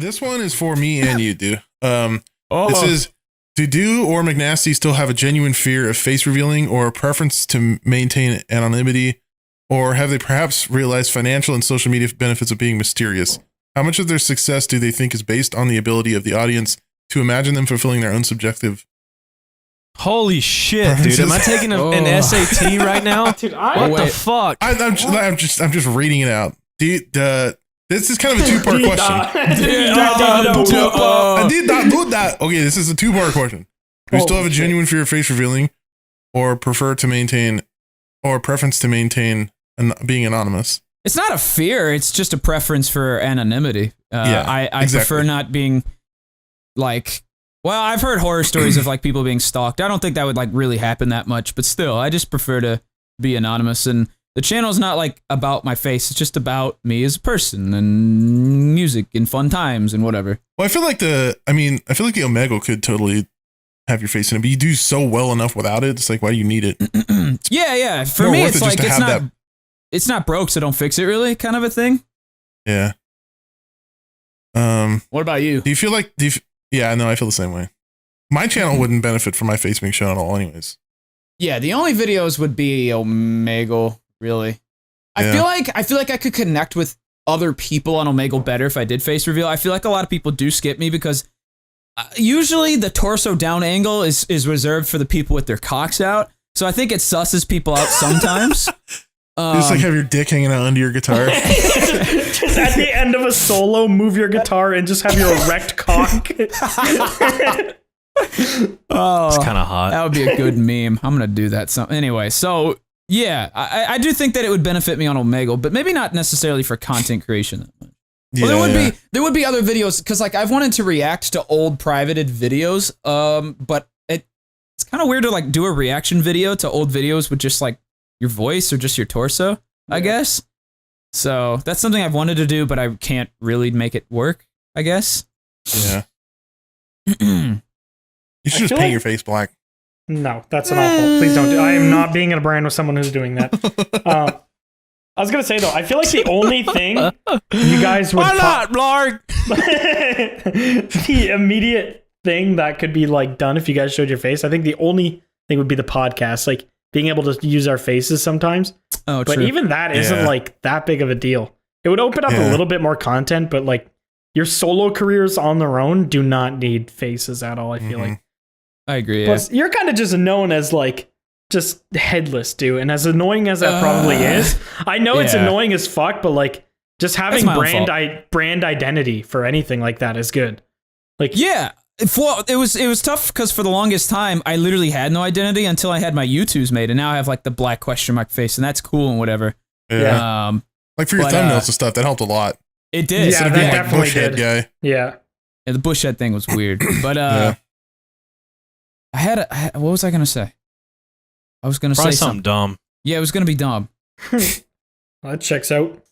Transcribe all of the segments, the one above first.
This one is for me and you, Dooo. This Oh, is, do Dooo or McNasty still have a genuine fear of face revealing or a preference to maintain anonymity? Or have they perhaps realized financial and social media benefits of being mysterious? How much of their success do they think is based on the ability of the audience to imagine them fulfilling their own subjective? holy shit, dude! Am I taking an SAT right now? Dude, What the fuck? I'm just reading it out. This is kind of a two-part question. I did not do that. Okay, this is a two-part question. Do we still have a genuine fear of face revealing, or prefer to maintain, or preference to maintain being anonymous? It's not a fear. It's just a preference for anonymity. I exactly. prefer not being like. Well, I've heard horror stories of like people being stalked. I don't think that would like really happen that much, but still, I just prefer to be anonymous. And the channel's not like about my face. It's just about me as a person and music and fun times and whatever. Well, I feel like the Omegle could totally have your face in it, but you do so well enough without it. It's like, why do you need it? Yeah. For me, it's like it's not broke, so don't fix it. Really, kind of a thing. Yeah. What about you? Do you feel like? Yeah, no, I feel the same way. My channel wouldn't benefit from my face being shown at all, anyways. Yeah, the only videos would be Omegle. Really, I feel like I could connect with other people on Omegle better if I did face reveal. I feel like a lot of people do skip me because usually the torso down angle is reserved for the people with their cocks out. So I think it susses people out sometimes. Just like have your dick hanging out under your guitar. Just at the end of a solo, move your guitar and just have your erect cock. Oh, It's kind of hot. that would be a good meme. I'm gonna do that. Anyway, so yeah, I do think that it would benefit me on Omegle, but maybe not necessarily for content creation. Yeah, Well, there would be other videos because like I've wanted to react to old privated videos, but it's kind of weird to like do a reaction video to old videos with just like your voice or just your torso, I guess. So that's something I've wanted to do, but I can't really make it work, I guess. Yeah. You should just paint your face black. No, that's an awful. Please don't do. I am not being in a brand with someone who's doing that. I was gonna say though, I feel like the only thing you guys would Why not, Blarg? the immediate thing that could be like done if you guys showed your face, I think the only thing would be the podcast, like being able to use our faces sometimes. Oh, but true. even that isn't like that big of a deal. It would open up a little bit more content, but like your solo careers on their own do not need faces at all. I feel like. I agree. Plus, you're kind of just known as like just headless, dude. And as annoying as that probably is, I know it's annoying as fuck, but like just having brand identity for anything like that is good. Like, yeah. Well, it was tough because for the longest time I literally had no identity until I had my YouTubes made, and now I have like the black question mark face, and that's cool and whatever. Yeah. Like for your thumbnails and stuff, that helped a lot. It did. Yeah, that definitely did. Guy. Yeah. The bush head thing was weird, but what was I gonna say? I was gonna Probably say something dumb. Yeah, it was gonna be dumb. Well, that checks out.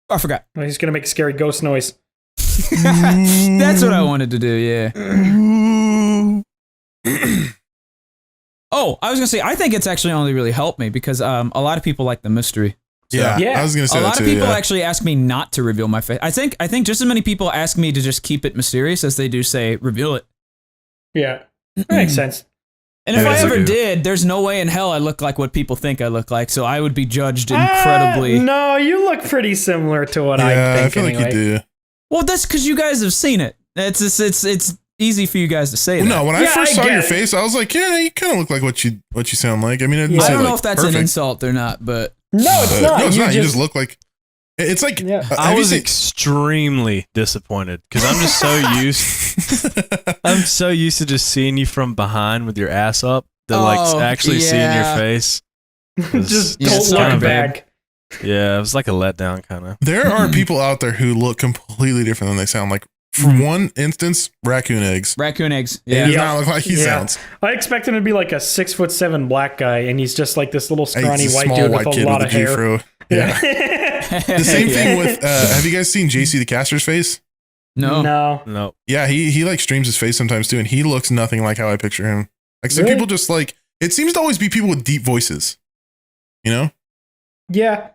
I forgot. Well, he's gonna make a scary ghost noise. That's what I wanted to do. Yeah. Oh, I was gonna say I think it's actually only really helped me because a lot of people like the mystery. So yeah, I was gonna say a that lot too, of people actually ask me not to reveal my face. I think just as many people ask me to just keep it mysterious as they do say reveal it. Yeah, that makes sense. And if I ever did, there's no way in hell I look like what people think I look like, so I would be judged incredibly. No, you look pretty similar to what I think. I feel like you do. Well, that's because you guys have seen it. It's easy for you guys to say that. No, when I first saw your face, I was like, yeah, you kind of look like what you sound like. I mean, I don't know if that's an insult or not, but no, it's not. No, it's not. You just look like. It's like I was extremely disappointed because I'm just so used to just seeing you from behind with your ass up that actually seeing your face. Just don't look back. Yeah, it was like a letdown kind of. There are people out there who look completely different than they sound. Like for one instance, raccoon eggs. Raccoon eggs. Yeah. He does not look like he sounds. I expect him to be like a 6'7" black guy, and he's just like this little scrawny white dude with a lot of hair. Yeah. The same thing with. Have you guys seen JC the Caster's face? No. Yeah, he like streams his face sometimes too, and he looks nothing like how I picture him. Like some people just like. It seems to always be people with deep voices. You know? Yeah.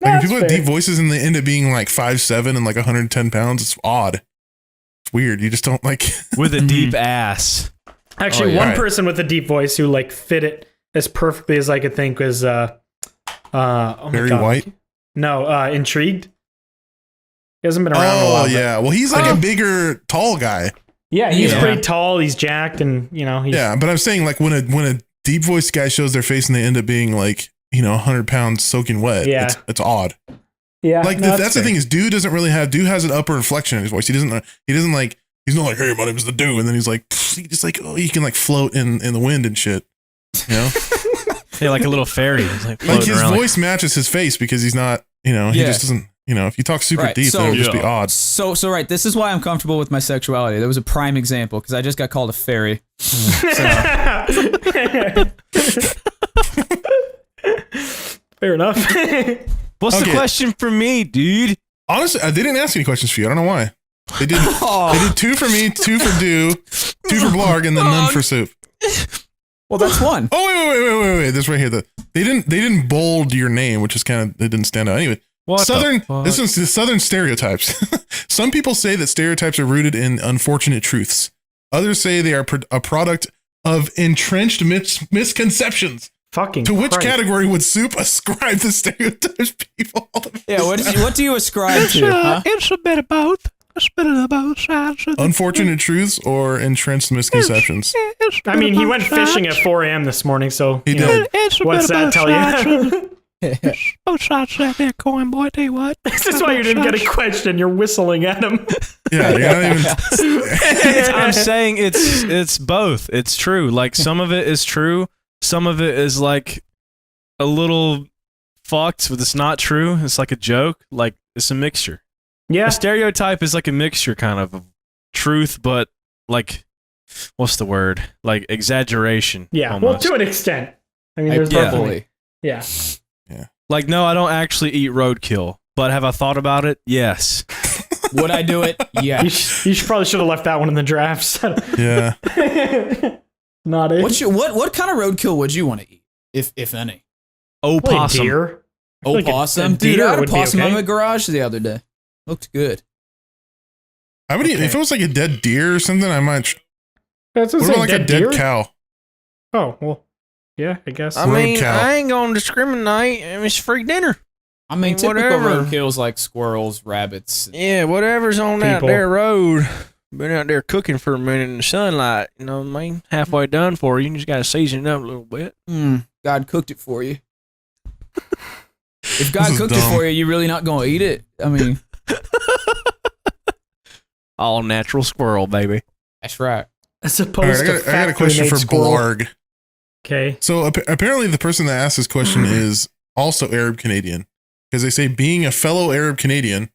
Like when people have deep voices and they end up being like 5'7" and like 110 pounds, it's odd. It's weird. You just don't like with a deep ass. Actually, one person with a deep voice who like fit it as perfectly as I could think was Barry White. No, Intrigued. He hasn't been around in a while. Oh yeah, well he's like a bigger, tall guy. Yeah, he's pretty tall. He's jacked, and you know. Yeah, but I'm saying like when a deep voiced guy shows their face and they end up being like 100 pounds soaking wet. Yeah, it's odd. Yeah, like that's the thing is Dooo has an upper inflection in his voice. He doesn't like he's not like, hey, my name is the Dooo, and then he's like he just like he can like float in the wind and shit. You know. Yeah, like a little fairy. He's like his voice matches his face because he's not, he just doesn't, if you talk super deep, that would just be odd. So right, this is why I'm comfortable with my sexuality. There was a prime example because I just got called a fairy. Fair enough. What's the question for me, dude? Honestly, they didn't ask any questions for you. I don't know why. They did. They did 2 for me, 2 for Dooo, 2 for Blarg, and then none for Soup. Well, that's one. Oh wait! This right here. They didn't bold your name, which is kind of it didn't stand out. Anyway, this is the Southern stereotypes. Some people say that stereotypes are rooted in unfortunate truths. Others say they are a product of entrenched misconceptions. Fucking to which category would Soup ascribe the stereotypes people? Yeah, what do you ascribe to? Huh? It's a bit of both. Unfortunate truths or entrenched misconceptions. I mean, he went fishing at 4 a.m. this morning, so he did. What's that tell you? Both sides of that coin, boy. Tell you what. This is why you didn't get a question. You're whistling at him. Yeah, you're not even. I'm saying it's both. It's true. Like some of it is true. Some of it is like a little fucked, but it's not true. It's like a joke. Like it's a mixture. Yeah. A stereotype is like a mixture kind of truth, but like, what's the word? Like exaggeration. Yeah. Almost. Well, to an extent. I mean, there's definitely. Yeah. Yeah. Like, no, I don't actually eat roadkill, but have I thought about it? Yes. Would I do it? Yeah. You probably should have left that one in the drafts. Yeah. Not it. What kind of roadkill would you want to eat, if any? Opossum. Deer. Opossum? Dude, I had a possum in my garage the other day. Looked good. I would eat if it was like a dead deer or something. I might. What about like a dead cow? Oh well, yeah, I guess. I mean, I ain't gonna discriminate. It's free dinner. I mean, typical roadkills like squirrels, rabbits. Yeah, whatever's on that there road. Been out there cooking for a minute in the sunlight. You know what I mean? Halfway done for you. You just gotta season it up a little bit. God cooked it for you. If God cooked it for you, you really not gonna eat it? I mean. All natural squirrel, baby. That's right. As opposed to I got a question for Blarg. Okay. So apparently the person that asked this question is also Arab Canadian. Because they say, being a fellow Arab Canadian,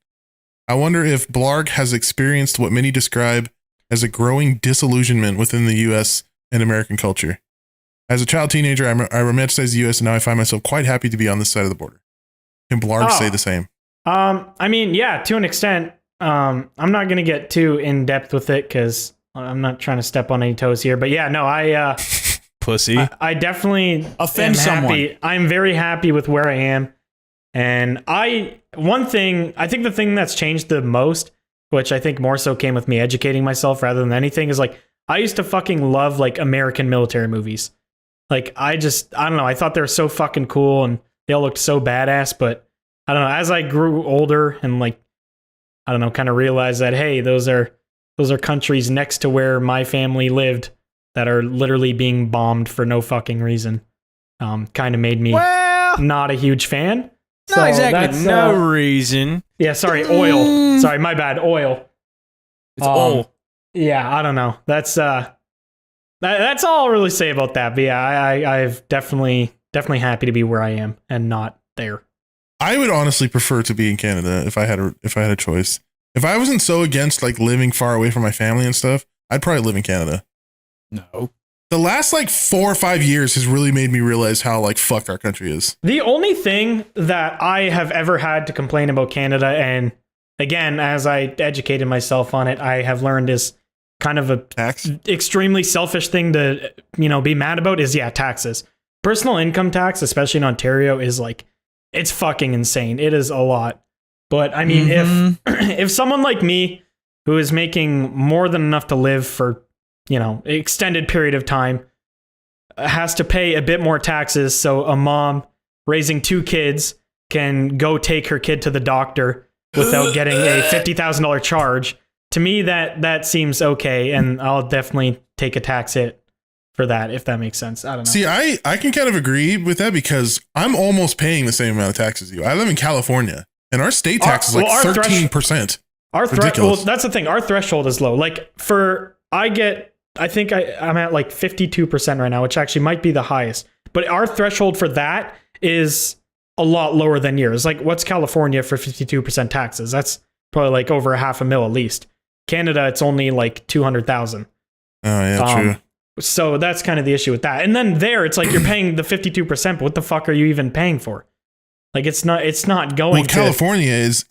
I wonder if Blarg has experienced what many describe as a growing disillusionment within the U.S. and American culture. As a child teenager, I romanticized the U.S. and now I find myself quite happy to be on this side of the border. Can Blarg say the same? I mean, yeah, to an extent. I'm not going to get too in depth with it because I'm not trying to step on any toes here. But yeah, no, pussy. I definitely offend someone. I'm very happy with where I am. And I think the thing that's changed the most, which I think more so came with me educating myself rather than anything, is like, I used to fucking love like American military movies. Like, I don't know. I thought they were so fucking cool and they all looked so badass. But I don't know. As I grew older and like, I don't know, kind of realized that, hey, those are countries next to where my family lived that are literally being bombed for no fucking reason. Kind of made me not a huge fan. Not exactly no reason. Yeah, sorry, oil. Sorry, my bad, oil. It's oil. Yeah, I don't know. That's all I'll really say about that. But yeah, I've definitely happy to be where I am and not there. I would honestly prefer to be in Canada if I had a choice. If I wasn't so against like living far away from my family and stuff, I'd probably live in Canada. No. The last like 4 or 5 years has really made me realize how like fucked our country is. The only thing that I have ever had to complain about Canada, and again, as I educated myself on it, I have learned is kind of a extremely selfish thing to, be mad about is taxes. Personal income tax, especially in Ontario, is like it's fucking insane. It is a lot. But I mean, if someone like me who is making more than enough to live for, you know, an extended period of time has to pay a bit more taxes, so a mom raising 2 kids can go take her kid to the doctor without getting a $50,000 charge. To me, that seems okay, and I'll definitely take a tax hit for that, if that makes sense. I don't know. See, I can kind of agree with that because I'm almost paying the same amount of tax as you. I live in California, and our state tax is like 13%. Well, that's the thing. Our threshold is low. Like I think I'm at like 52% right now, which actually might be the highest. But our threshold for that is a lot lower than yours. Like, what's California for 52% taxes? That's probably like over $500,000 at least. Canada, it's only like 200,000. Oh yeah, true. So that's kind of the issue with that. And then there, it's like you're paying the 52%, but what the fuck are you even paying for? Like, it's not going. Well, California is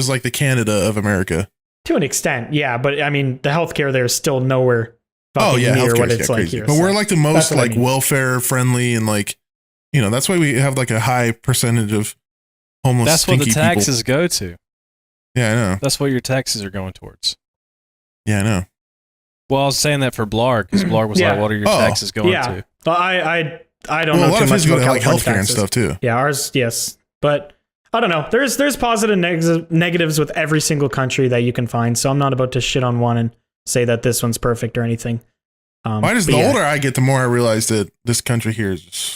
like the Canada of America to an extent, yeah. But I mean, the healthcare there is still nowhere. Oh yeah, near what healthcare it's like crazy. here. But so we're like the most like I mean. welfare friendly and like, you know, that's why we have like a high percentage of homeless. That's what the stinky taxes people. go to. Yeah, I know. That's what your taxes are going towards. Yeah, I know. Well, I was saying that for Blarg because Blarg was like, "What are your taxes going to?" But I don't know a lot too of much his go about to like California healthcare and taxes. stuff too. Yeah, ours, yes, but I don't know. There's positive negatives with every single country that you can find. So I'm not about to shit on one and say that this one's perfect or anything. Mine is the older I get, the more I realize that this country here is just